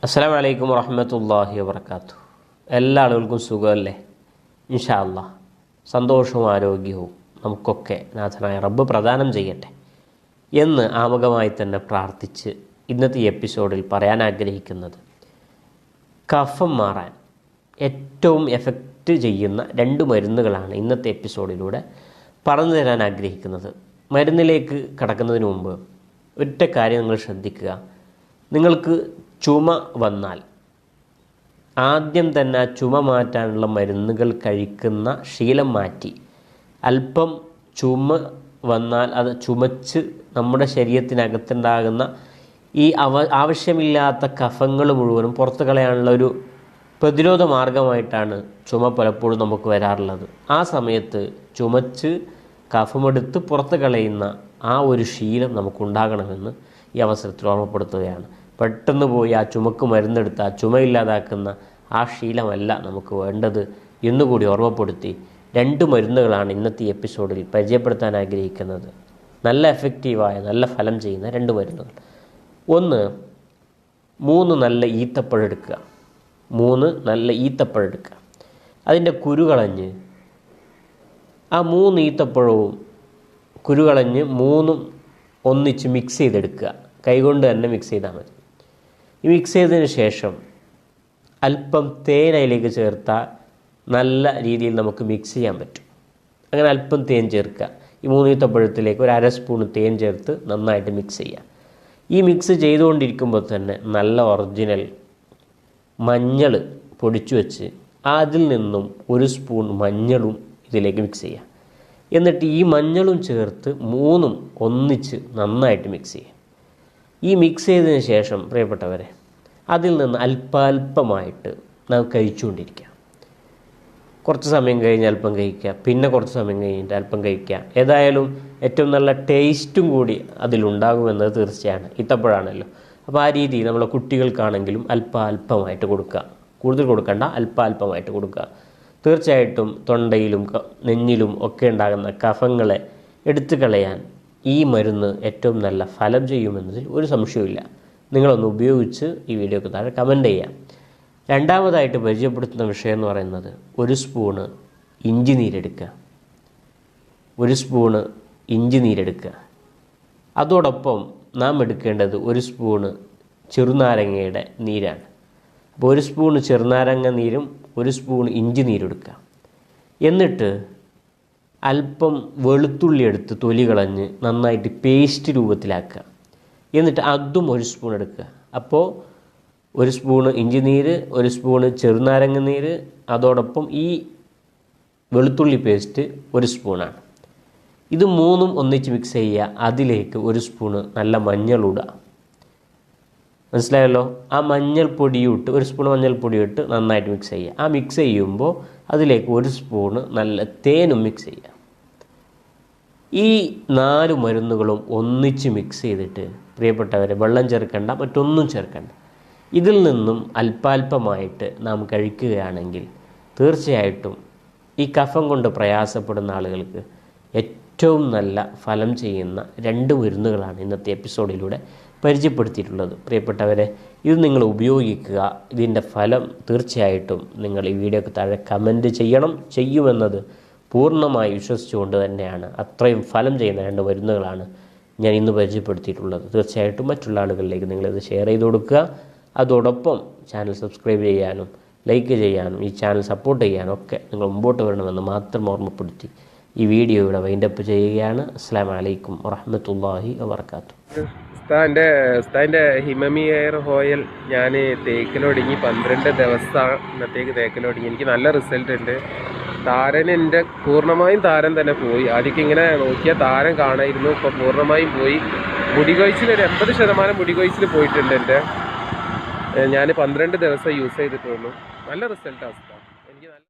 അസ്സലാമു അലൈക്കും വറഹ്മത്തുള്ളാഹി വബറകാതുഹു. എല്ലാ ആളുകൾക്കും സുഖമല്ലേ? ഇൻഷാ അല്ലാഹ് സന്തോഷവും ആരോഗ്യവും നമുക്കൊക്കെ നാഥനായ റബ്ബ് പ്രദാനം ചെയ്യട്ടെ എന്ന് ആമുഖമായി തന്നെ പ്രാർത്ഥിച്ച് ഇന്നത്തെ ഈ എപ്പിസോഡിൽ പറയാൻ ആഗ്രഹിക്കുന്നത്, കഫം മാറാൻ ഏറ്റവും എഫക്റ്റ് ചെയ്യുന്ന 2 മരുന്നുകളാണ് ഇന്നത്തെ എപ്പിസോഡിലൂടെ പറഞ്ഞു തരാൻ ആഗ്രഹിക്കുന്നത്. മരുന്നിലേക്ക് കടക്കുന്നതിന് മുമ്പ് ഒറ്റ കാര്യം നിങ്ങൾ ശ്രദ്ധിക്കുക. നിങ്ങൾക്ക് ചുമ വന്നാൽ ആദ്യം തന്നെ ചുമ മാറ്റാനുള്ള മരുന്നുകൾ കഴിക്കുന്ന ശീലം മാറ്റി, അല്പം ചുമ വന്നാൽ അത് ചുമച്ച് നമ്മുടെ ശരീരത്തിനകത്തുണ്ടാകുന്ന ഈ ആവശ്യമില്ലാത്ത കഫങ്ങൾ മുഴുവനും പുറത്തു കളയാനുള്ള ഒരു പ്രതിരോധ മാർഗമായിട്ടാണ് ചുമ പലപ്പോഴും നമുക്ക് വരാറുള്ളത്. ആ സമയത്ത് ചുമച്ച് കഫമെടുത്ത് പുറത്ത് കളയുന്ന ആ ഒരു ശീലം നമുക്കുണ്ടാകണമെന്ന് ഈ അവസരത്തിൽ ഓർമ്മപ്പെടുത്തുകയാണ്. പെട്ടെന്ന് പോയി ആ ചുമക്ക് മരുന്നെടുത്ത് ആ ചുമ ഇല്ലാതാക്കുന്ന ആ ശീലമല്ല നമുക്ക് വേണ്ടത് എന്നുകൂടി ഓർമ്മപ്പെടുത്തി 2 മരുന്നുകളാണ് ഇന്നത്തെ ഈ എപ്പിസോഡിൽ പരിചയപ്പെടുത്താൻ ആഗ്രഹിക്കുന്നത്. നല്ല എഫക്റ്റീവായ, നല്ല ഫലം ചെയ്യുന്ന 2 മരുന്നുകൾ. ഒന്ന്, 3 നല്ല ഈത്തപ്പഴം എടുക്കുക. 3 നല്ല ഈത്തപ്പഴം എടുക്കുക. അതിൻ്റെ കുരു കളഞ്ഞ് ആ 3 ഈത്തപ്പഴവും കുരു കളഞ്ഞ് 3ഉം ഒന്നിച്ച് മിക്സ് ചെയ്തെടുക്കുക. കൈകൊണ്ട് തന്നെ മിക്സ് ചെയ്താൽ മതി. ഈ മിക്സ് ചെയ്തതിന് ശേഷം അല്പം തേൻ അതിലേക്ക് ചേർത്താൽ നല്ല രീതിയിൽ നമുക്ക് മിക്സ് ചെയ്യാൻ പറ്റും. അങ്ങനെ അല്പം തേൻ ചേർക്കുക. ഈ 3 ഈത്തപ്പഴത്തിലേക്ക് ഒരു 1/2 സ്പൂൺ തേൻ ചേർത്ത് നന്നായിട്ട് മിക്സ് ചെയ്യുക. ഈ മിക്സ് ചെയ്തുകൊണ്ടിരിക്കുമ്പോൾ തന്നെ നല്ല ഒറിജിനൽ മഞ്ഞൾ പൊടിച്ചു വെച്ച് അതിൽ നിന്നും 1 സ്പൂൺ മഞ്ഞളും ഇതിലേക്ക് മിക്സ് ചെയ്യുക. എന്നിട്ട് ഈ മഞ്ഞളും ചേർത്ത് 3ഉം ഒന്നിച്ച് നന്നായിട്ട് മിക്സ് ചെയ്യുക. ഈ മിക്സ് ചെയ്തതിന് ശേഷം പ്രിയപ്പെട്ടവരെ, അതിൽ നിന്ന് അല്പാൽപമായിട്ട് നാം കഴിച്ചുകൊണ്ടിരിക്കുക. കുറച്ച് സമയം കഴിഞ്ഞ് അല്പം കഴിക്കുക, പിന്നെ കുറച്ച് സമയം കഴിഞ്ഞിട്ട് അല്പം കഴിക്കുക. ഏതായാലും ഏറ്റവും നല്ല ടേസ്റ്റും കൂടി അതിലുണ്ടാകുമെന്നത് തീർച്ചയാണ്. ഈത്തപ്പഴമാണല്ലോ. അപ്പോൾ ആ രീതിയിൽ നമ്മളെ കുട്ടികൾക്കാണെങ്കിലും അല്പാൽപമായിട്ട് കൊടുക്കുക. കൂടുതൽ കൊടുക്കണ്ട, അല്പാൽപമായിട്ട് കൊടുക്കുക. തീർച്ചയായിട്ടും തൊണ്ടയിലും നെഞ്ഞിലും ഒക്കെ ഉണ്ടാകുന്ന കഫങ്ങളെ എടുത്തു കളയാൻ ഈ മരുന്ന് ഏറ്റവും നല്ല ഫലം ചെയ്യുമെന്നതിൽ ഒരു സംശയവുമില്ല. നിങ്ങളൊന്ന് ഉപയോഗിച്ച് ഈ വീഡിയോക്ക് താഴെ കമൻറ്റ് ചെയ്യാം. രണ്ടാമതായിട്ട് പരിചയപ്പെടുത്തുന്ന വിഷയം എന്ന് പറയുന്നത്, 1 സ്പൂണ് ഇഞ്ചി നീരെടുക്കുക. 1 സ്പൂണ് ഇഞ്ചി നീരെടുക്കുക. അതോടൊപ്പം നാം എടുക്കേണ്ടത് 1 സ്പൂണ് ചെറുനാരങ്ങയുടെ നീരാണ്. അപ്പോൾ 1 സ്പൂണ് ചെറുനാരങ്ങ നീരും 1 സ്പൂൺ ഇഞ്ചി നീരെടുക്കുക. എന്നിട്ട് അല്പം വെളുത്തുള്ളി എടുത്ത് തൊലി കളഞ്ഞ് നന്നായിട്ട് പേസ്റ്റ് രൂപത്തിലാക്കുക. എന്നിട്ട് അതും 1 സ്പൂൺ എടുക്കുക. അപ്പോൾ 1 സ്പൂണ് ഇഞ്ചി നീര്, 1 സ്പൂണ് ചെറുനാരങ്ങ നീര്, അതോടൊപ്പം ഈ വെളുത്തുള്ളി പേസ്റ്റ് 1 സ്പൂണാണ്. ഇത് 3ഉം ഒന്നിച്ച് മിക്സ് ചെയ്യുക. അതിലേക്ക് 1 സ്പൂണ് നല്ല മഞ്ഞളിടുക. മനസ്സിലായല്ലോ? ആ മഞ്ഞൾപ്പൊടിയിട്ട് 1 സ്പൂൺ മഞ്ഞൾപ്പൊടിയിട്ട് നന്നായിട്ട് മിക്സ് ചെയ്യുക. ആ മിക്സ് ചെയ്യുമ്പോൾ അതിലേക്ക് 1 സ്പൂണ് നല്ല തേനും മിക്സ് ചെയ്യുക. ഈ 4 മരുന്നുകളും ഒന്നിച്ച് മിക്സ് ചെയ്തിട്ട് പ്രിയപ്പെട്ടവരെ, വെള്ളം ചേർക്കണ്ട, മറ്റൊന്നും ചേർക്കണ്ട. ഇതിൽ നിന്നും അല്പാൽപമായിട്ട് നാം കഴിക്കുകയാണെങ്കിൽ തീർച്ചയായിട്ടും ഈ കഫം കൊണ്ട് പ്രയാസപ്പെടുന്ന ആളുകൾക്ക് ഏറ്റവും നല്ല ഫലം ചെയ്യുന്ന 2 മരുന്നുകളാണ് ഇന്നത്തെ എപ്പിസോഡിലൂടെ പരിചയപ്പെടുത്തിയിട്ടുള്ളത്. പ്രിയപ്പെട്ടവരെ, ഇത് നിങ്ങൾ ഉപയോഗിക്കുക. ഇതിൻ്റെ ഫലം തീർച്ചയായിട്ടും നിങ്ങൾ ഈ വീഡിയോക്ക് താഴെ കമൻറ്റ് ചെയ്യുമെന്നത് പൂർണ്ണമായി വിശ്വസിച്ചുകൊണ്ട് തന്നെയാണ്. അത്രയും ഫലം ചെയ്യുന്ന 2 മരുന്നുകളാണ് ഞാൻ ഇന്ന് പരിചയപ്പെടുത്തിയിട്ടുള്ളത്. തീർച്ചയായിട്ടും മറ്റുള്ള ആളുകളിലേക്ക് നിങ്ങളിത് ഷെയർ ചെയ്ത് കൊടുക്കുക. അതോടൊപ്പം ചാനൽ സബ്സ്ക്രൈബ് ചെയ്യാനും ലൈക്ക് ചെയ്യാനും ഈ ചാനൽ സപ്പോർട്ട് ചെയ്യാനും ഒക്കെ നിങ്ങൾ മുമ്പോട്ട് വരണമെന്ന് മാത്രം ഓർമ്മപ്പെടുത്തി ഈ വീഡിയോ ഇവിടെ വൈൻഡപ്പ് ചെയ്യുകയാണ്. അസ്സലാമു അലൈക്കും വറഹ്മത്തുള്ളാഹി വബറകാതുഹു. ഉസ്താദിൻ്റെ ഹിമമി എയർ ഓയിൽ ഞാൻ തേക്കലൊടുങ്ങി 12 ദിവസം ഇന്നത്തേക്ക് തേക്കലൊടുങ്ങി. എനിക്ക് നല്ല റിസൾട്ട് ഉണ്ട്. താരൻ എൻ്റെ പൂർണ്ണമായും താരൻ തന്നെ പോയി. ആദ്യമൊക്കെ ഇങ്ങനെ നോക്കിയാൽ താരൻ കാണായിരുന്നു. ഇപ്പോൾ പൂർണ്ണമായും പോയി. മുടികൊഴിച്ചിൽ ഒരു 80% മുടികൊഴിച്ചിൽ പോയിട്ടുണ്ട് എൻ്റെ. ഞാൻ 12 ദിവസം യൂസ് ചെയ്തിട്ടുള്ളൂ. നല്ല റിസൾട്ടാണ്.